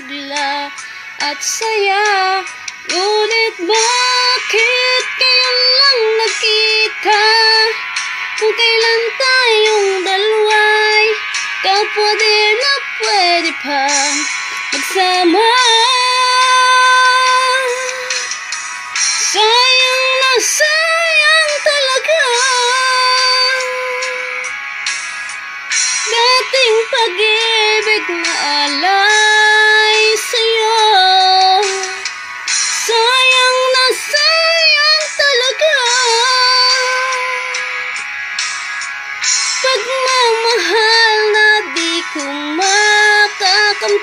sigla at saya. Ngunit bakit ngayon lang nagkita? Kung kailan tayong dalawa'y kapwa din na pwede pang magsama. Sayang na sayang talaga dating pag-ibig na alay sa'yo. Sayang na sayang talaga pagmamahal na di ko makakamtan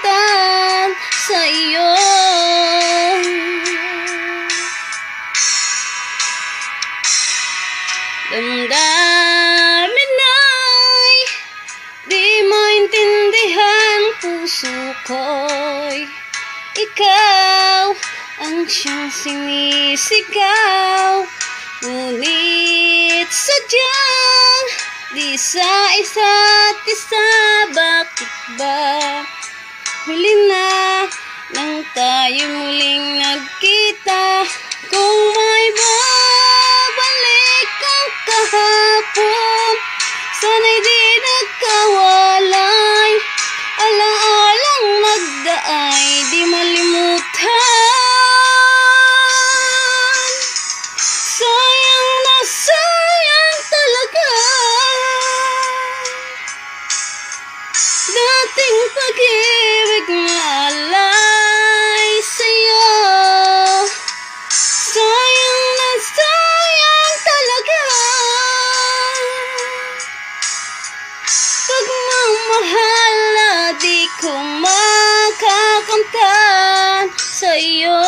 sa iyo. Damdamin ay di maintindihan, puso ko'y ikaw ang siyang sinisigaw. Ngunit sadyang di sa isa't isa. Bakit ba huli na nang tayo muling nagkita? Kung may babalik ang kahapon, sana'y di nagkawalay. Alaalang nagdaay di malimutan. Sayang na sayang talaga dating pag-ibig na alay sa'yo. Sayang na sayang talaga pagmamahal na di ko makakamtan sa iyo.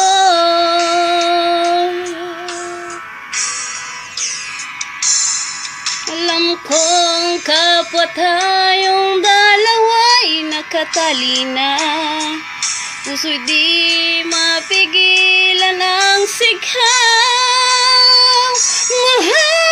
Alam kong kapwa tayong dalawa'y nakatali na. Puso'y di mapigilan ang sigaw. Mahal